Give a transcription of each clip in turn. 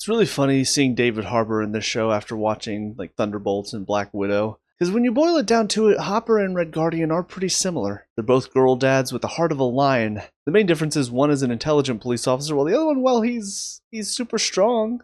It's really funny seeing David Harbour in this show after watching like Thunderbolts and Black Widow. Because when you boil it down to it, Hopper and Red Guardian are pretty similar. They're both girl dads with the heart of a lion. The main difference is one is an intelligent police officer, while the other one, well, he's super strong.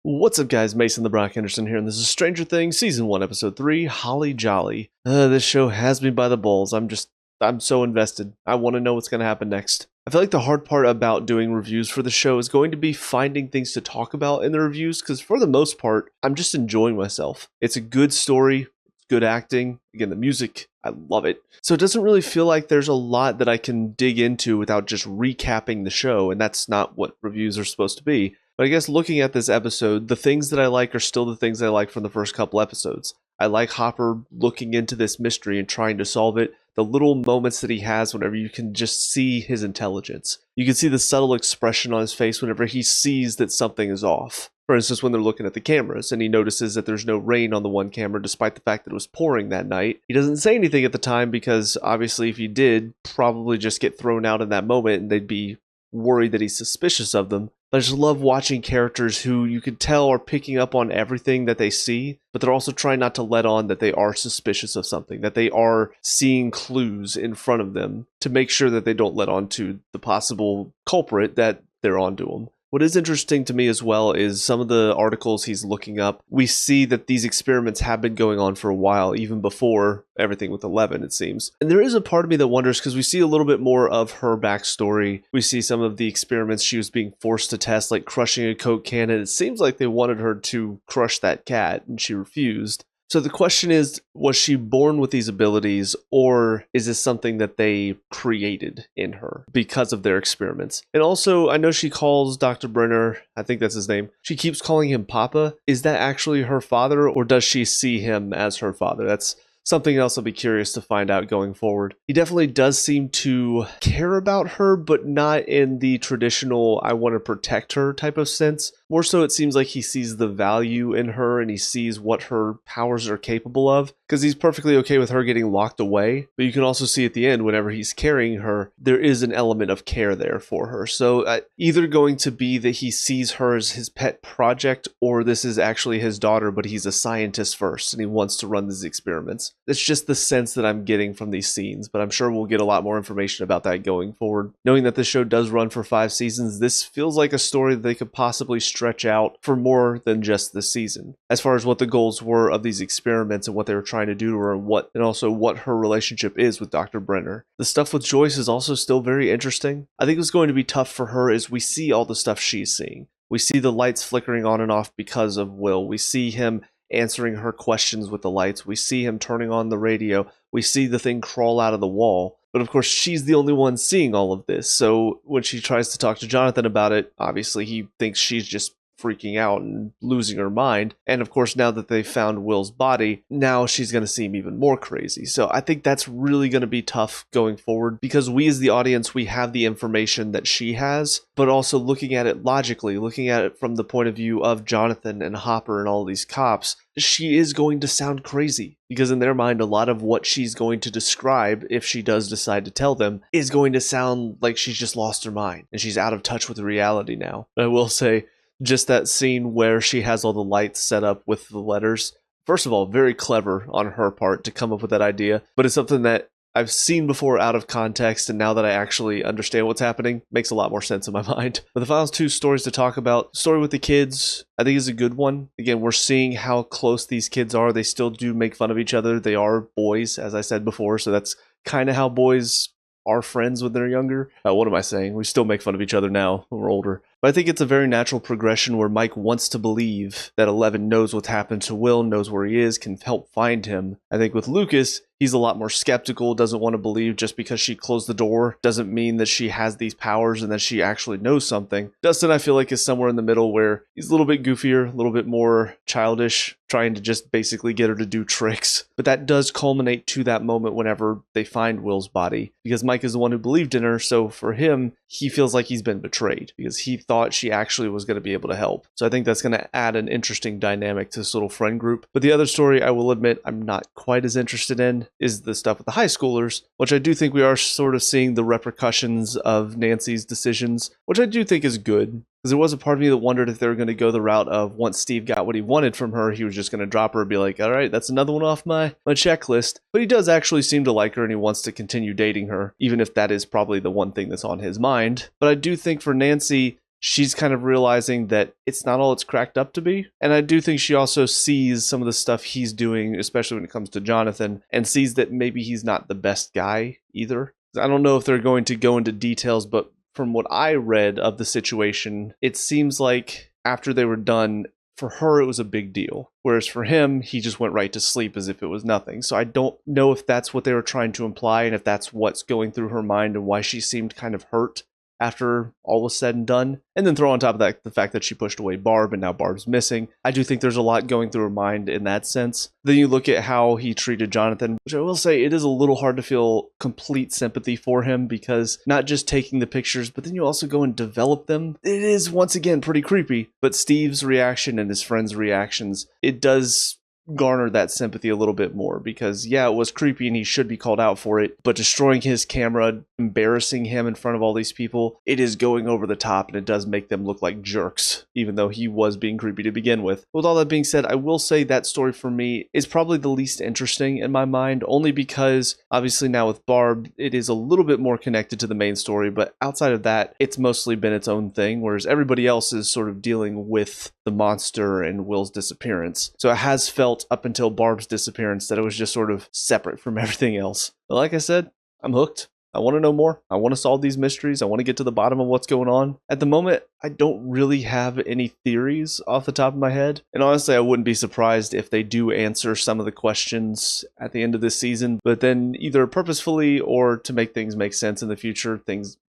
What's up, guys? Mason the Brock Henderson here, and this is Stranger Things Season 1, Episode 3, Holly Jolly. This show has me by the balls. I'm so invested. I want to know what's going to happen next. I feel like the hard part about doing reviews for the show is going to be finding things to talk about in the reviews, because for the most part, I'm just enjoying myself. It's a good story, good acting. Again, the music, I love it. So it doesn't really feel like there's a lot that I can dig into without just recapping the show, and that's not what reviews are supposed to be. But I guess looking at this episode, the things that I like are still the things I like from the first couple episodes. I like Hopper looking into this mystery and trying to solve it. The little moments that he has whenever you can just see his intelligence. You can see the subtle expression on his face whenever he sees that something is off. For instance, when they're looking at the cameras and he notices that there's no rain on the one camera despite the fact that it was pouring that night. He doesn't say anything at the time because obviously if he did, probably just get thrown out in that moment and they'd be worried that he's suspicious of them. But I just love watching characters who you could tell are picking up on everything that they see, but they're also trying not to let on that they are suspicious of something, that they are seeing clues in front of them to make sure that they don't let on to the possible culprit that they're onto them. What is interesting to me as well is some of the articles he's looking up. We see that these experiments have been going on for a while, even before everything with 11, it seems. And there is a part of me that wonders, because we see a little bit more of her backstory. We see some of the experiments she was being forced to test, like crushing a Coke can, and it seems like they wanted her to crush that cat, and she refused. So the question is, was she born with these abilities, or is this something that they created in her because of their experiments? And also, I know she calls Dr. Brenner, I think that's his name, she keeps calling him Papa. Is that actually her father, or does she see him as her father? That's something else I'll be curious to find out going forward. He definitely does seem to care about her, but not in the traditional I want to protect her type of sense. More so, it seems like he sees the value in her and he sees what her powers are capable of, because he's perfectly okay with her getting locked away. But you can also see at the end, whenever he's carrying her, there is an element of care there for her. So either going to be that he sees her as his pet project, or this is actually his daughter, but he's a scientist first and he wants to run these experiments. It's just the sense that I'm getting from these scenes, but I'm sure we'll get a lot more information about that going forward. Knowing that this show does run for 5 seasons, this feels like a story that they could possibly stretch out for more than just this season. As far as what the goals were of these experiments and what they were trying to do to her, and also what her relationship is with Dr. Brenner. The stuff with Joyce is also still very interesting. I think it's going to be tough for her as we see all the stuff she's seeing. We see the lights flickering on and off because of Will. We see him answering her questions with the lights. We see him turning on the radio. We see the thing crawl out of the wall. But of course, she's the only one seeing all of this. So when she tries to talk to Jonathan about it, obviously he thinks she's just freaking out and losing her mind. And of course, now that they found Will's body, now she's going to seem even more crazy. So I think that's really going to be tough going forward, because we as the audience, we have the information that she has, but also looking at it logically, looking at it from the point of view of Jonathan and Hopper and all these cops, she is going to sound crazy, because in their mind, a lot of what she's going to describe, if she does decide to tell them, is going to sound like she's just lost her mind and she's out of touch with reality now. I will say, just that scene where she has all the lights set up with the letters. First of all, very clever on her part to come up with that idea, but it's something that I've seen before out of context, and now that I actually understand what's happening, makes a lot more sense in my mind. But the final 2 stories to talk about, story with the kids, I think is a good one. Again, we're seeing how close these kids are. They still do make fun of each other. They are boys, as I said before, so that's kind of how boys are friends when they're younger. What am I saying? We still make fun of each other now when we're older. But I think it's a very natural progression where Mike wants to believe that 11 knows what's happened to Will, knows where he is, can help find him. I think with Lucas, he's a lot more skeptical, doesn't want to believe just because she closed the door doesn't mean that she has these powers and that she actually knows something. Dustin, I feel like, is somewhere in the middle where he's a little bit goofier, a little bit more childish, trying to just basically get her to do tricks. But that does culminate to that moment whenever they find Will's body, because Mike is the one who believed in her, so for him, he feels like he's been betrayed because he thought she actually was going to be able to help. So I think that's going to add an interesting dynamic to this little friend group. But the other story, I will admit, I'm not quite as interested in is the stuff with the high schoolers, which I do think we are sort of seeing the repercussions of Nancy's decisions, which I do think is good. Because there was a part of me that wondered if they were going to go the route of once Steve got what he wanted from her, he was just going to drop her and be like, all right, that's another one off my checklist. But he does actually seem to like her and he wants to continue dating her, even if that is probably the one thing that's on his mind. But I do think for Nancy, she's kind of realizing that it's not all it's cracked up to be. And I do think she also sees some of the stuff he's doing, especially when it comes to Jonathan, and sees that maybe he's not the best guy either. I don't know if they're going to go into details, but from what I read of the situation, it seems like after they were done, for her it was a big deal. Whereas for him, he just went right to sleep as if it was nothing. So I don't know if that's what they were trying to imply and if that's what's going through her mind and why she seemed kind of hurt after all was said and done. And then throw on top of that the fact that she pushed away Barb and now Barb's missing. I do think there's a lot going through her mind in that sense. Then you look at how he treated Jonathan, which I will say it is a little hard to feel complete sympathy for him because not just taking the pictures, but then you also go and develop them. It is once again pretty creepy, but Steve's reaction and his friend's reactions, it does garner that sympathy a little bit more because yeah, it was creepy and he should be called out for it, but destroying his camera, embarrassing him in front of all these people, it is going over the top and it does make them look like jerks, even though he was being creepy to begin with. With all that being said, I will say that story for me is probably the least interesting in my mind, only because obviously now with Barb, it is a little bit more connected to the main story, but outside of that, it's mostly been its own thing, whereas everybody else is sort of dealing with the monster and Will's disappearance. So it has felt up until Barb's disappearance that it was just sort of separate from everything else. But like I said, I'm hooked. I want to know more. I want to solve these mysteries. I want to get to the bottom of what's going on. At the moment, I don't really have any theories off the top of my head. And honestly, I wouldn't be surprised if they do answer some of the questions at the end of this season, but then either purposefully or to make things make sense in the future,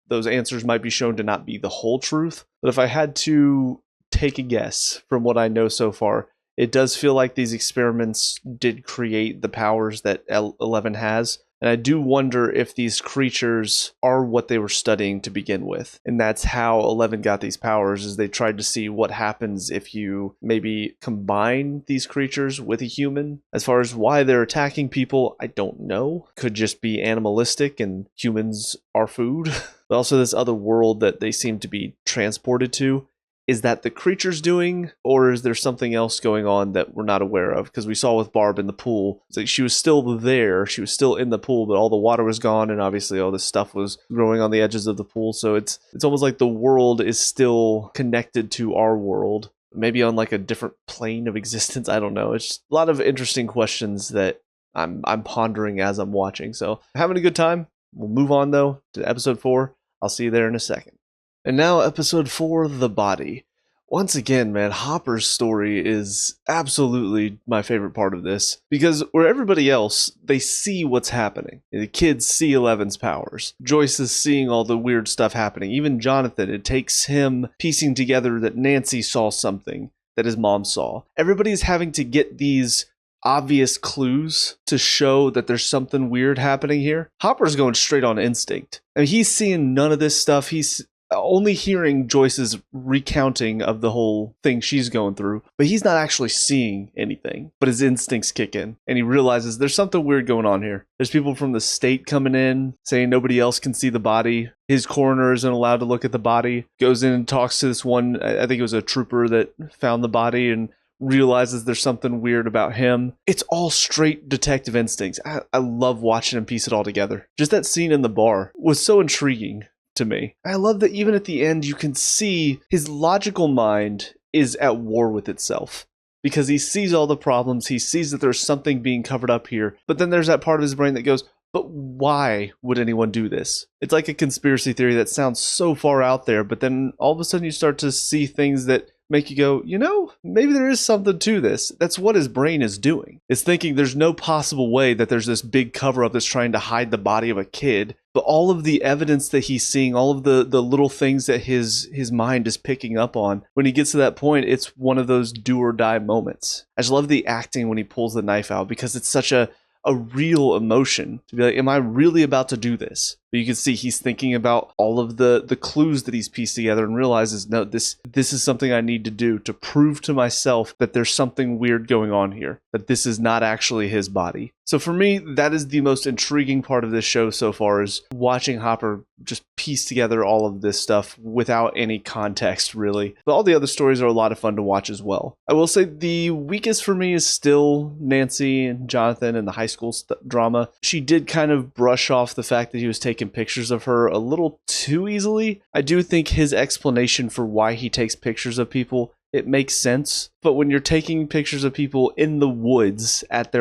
those answers might be shown to not be the whole truth. But if I had to take a guess from what I know so far, it does feel like these experiments did create the powers that 11 has. And I do wonder if these creatures are what they were studying to begin with. And that's how 11 got these powers, is they tried to see what happens if you maybe combine these creatures with a human. As far as why they're attacking people, I don't know. Could just be animalistic and humans are food. But also this other world that they seem to be transported to. Is that the creatures doing, or is there something else going on that we're not aware of? Because we saw with Barb in the pool, it's like she was still there, she was still in the pool, but all the water was gone, and obviously all this stuff was growing on the edges of the pool. So it's almost like the world is still connected to our world, maybe on like a different plane of existence. I don't know. It's just a lot of interesting questions that I'm pondering as I'm watching. So having a good time. We'll move on though to episode 4. I'll see you there in a second. And now episode 4, The Body. Once again, man, Hopper's story is absolutely my favorite part of this, because where everybody else, they see what's happening. The kids see 11's powers. Joyce is seeing all the weird stuff happening. Even Jonathan, it takes him piecing together that Nancy saw something that his mom saw. Everybody's having to get these obvious clues to show that there's something weird happening here. Hopper's going straight on instinct. I mean, he's seeing none of this stuff. He's only hearing Joyce's recounting of the whole thing she's going through, but he's not actually seeing anything. But his instincts kick in, and he realizes there's something weird going on here. There's people from the state coming in, saying nobody else can see the body. His coroner isn't allowed to look at the body. Goes in and talks to this one, I think it was a trooper that found the body, and realizes there's something weird about him. It's all straight detective instincts. I love watching him piece it all together. Just that scene in the bar was so intriguing to me. I love that even at the end you can see his logical mind is at war with itself, because he sees all the problems, he sees that there's something being covered up here, but then there's that part of his brain that goes, but why would anyone do this? It's like a conspiracy theory that sounds so far out there, but then all of a sudden you start to see things that make you go, you know, maybe there is something to this. That's what his brain is doing. It's thinking there's no possible way that there's this big cover-up that's trying to hide the body of a kid. But all of the evidence that he's seeing, all of the little things that his mind is picking up on, when he gets to that point, it's one of those do or die moments. I just love the acting when he pulls the knife out, because it's such a real emotion to be like, am I really about to do this? But you can see he's thinking about all of the clues that he's pieced together and realizes, no, this is something I need to do to prove to myself that there's something weird going on here, that this is not actually his body. So for me, that is the most intriguing part of this show so far, is watching Hopper just piece together all of this stuff without any context, really. But all the other stories are a lot of fun to watch as well. I will say the weakest for me is still Nancy and Jonathan and the high school drama. She did kind of brush off the fact that he was taking pictures of her a little too easily. I do think his explanation for why he takes pictures of people, it makes sense. But when you're taking pictures of people in the woods at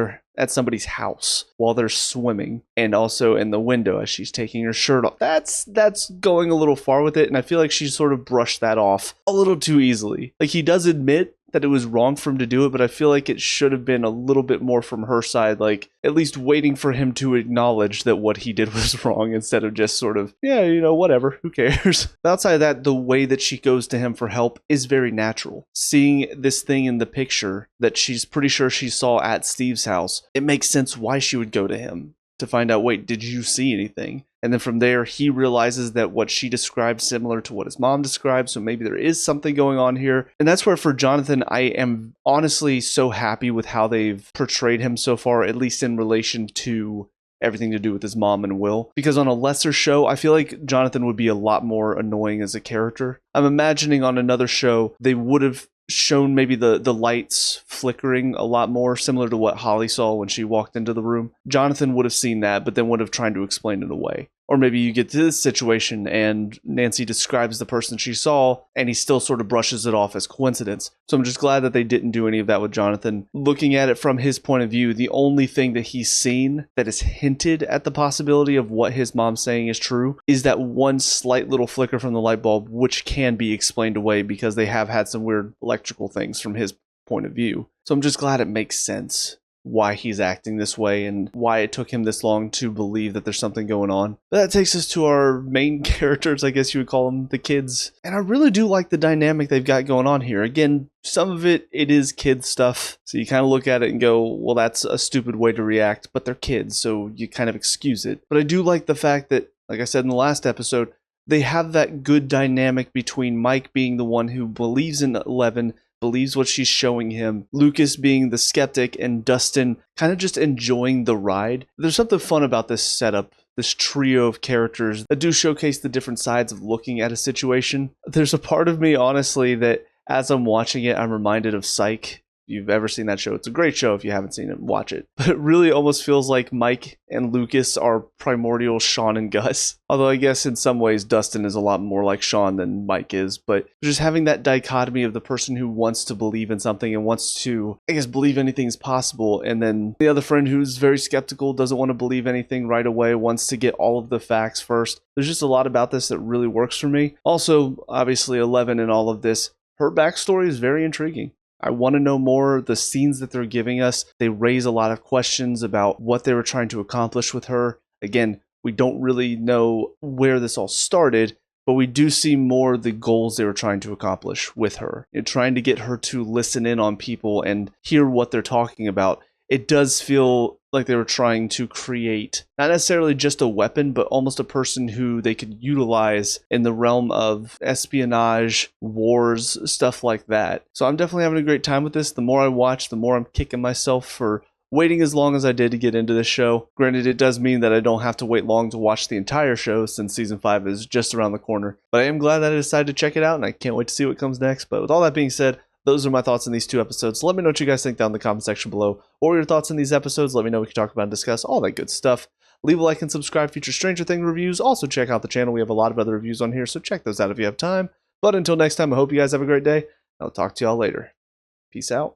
somebody's house while they're swimming, and also in the window as she's taking her shirt off, that's going a little far with it, and I feel like she sort of brushed that off a little too easily. Like, he does admit that it was wrong for him to do it, but I feel like it should have been a little bit more from her side, like at least waiting for him to acknowledge that what he did was wrong, instead of just sort of, yeah, whatever, who cares. But outside of that, the way that she goes to him for help is very natural. Seeing this thing in the picture that she's pretty sure she saw at Steve's house, it makes sense why she would go to him to find out, wait, did you see anything? And then from there, he realizes that what she described similar to what his mom described, so maybe there is something going on here. And that's where, for Jonathan, I am honestly so happy with how they've portrayed him so far, at least in relation to everything to do with his mom and Will. Because on a lesser show, I feel like Jonathan would be a lot more annoying as a character. I'm imagining on another show, they would have shown maybe the lights flickering a lot more, similar to what Holly saw when she walked into the room. Jonathan would have seen that, but then would have tried to explain it away. Or maybe you get to this situation and Nancy describes the person she saw and he still sort of brushes it off as coincidence. So I'm just glad that they didn't do any of that with Jonathan. Looking at it from his point of view, the only thing that he's seen that is hinted at the possibility of what his mom's saying is true is that one slight little flicker from the light bulb, which can be explained away because they have had some weird electrical things from his point of view. So I'm just glad it makes sense why he's acting this way and why it took him this long to believe that there's something going on. But that takes us to our main characters, I guess you would call them, the kids. And I really do like the dynamic they've got going on here. Again, some of it is kid stuff, so you kind of look at it and go, well, that's a stupid way to react, but they're kids, so you kind of excuse it. But I do like the fact that, like I said in the last episode, they have that good dynamic between Mike being the one who believes in Eleven, believes what she's showing him, Lucas being the skeptic, and Dustin kind of just enjoying the ride. There's something fun about this setup, this trio of characters that do showcase the different sides of looking at a situation. There's a part of me, honestly, that as I'm watching it, I'm reminded of Psych. If you've ever seen that show, it's a great show. If you haven't seen it, watch it. But it really almost feels like Mike and Lucas are primordial Sean and Gus. Although I guess in some ways Dustin is a lot more like Sean than Mike is. But just having that dichotomy of the person who wants to believe in something and wants to, I guess, believe anything's possible, and then the other friend who's very skeptical, doesn't want to believe anything right away, wants to get all of the facts first. There's just a lot about this that really works for me. Also, obviously, Eleven in all of this, her backstory is very intriguing. I want to know more. The scenes that they're giving us, they raise a lot of questions about what they were trying to accomplish with her. Again, we don't really know where this all started, but we do see more of the goals they were trying to accomplish with her. And trying to get her to listen in on people and hear what they're talking about. It does feel like they were trying to create not necessarily just a weapon, but almost a person who they could utilize in the realm of espionage, wars, stuff like that. So I'm definitely having a great time with this. The more I watch, the more I'm kicking myself for waiting as long as I did to get into this show. Granted, it does mean that I don't have to wait long to watch the entire show since season 5 is just around the corner. But I am glad that I decided to check it out and I can't wait to see what comes next. But with all that being said, those are my thoughts on these 2 episodes. Let me know what you guys think down in the comment section below, or your thoughts on these episodes. Let me know what we can talk about and discuss, all that good stuff. Leave a like and subscribe for future Stranger Things reviews. Also check out the channel. We have a lot of other reviews on here, so check those out if you have time. But until next time, I hope you guys have a great day. I'll talk to y'all later. Peace out.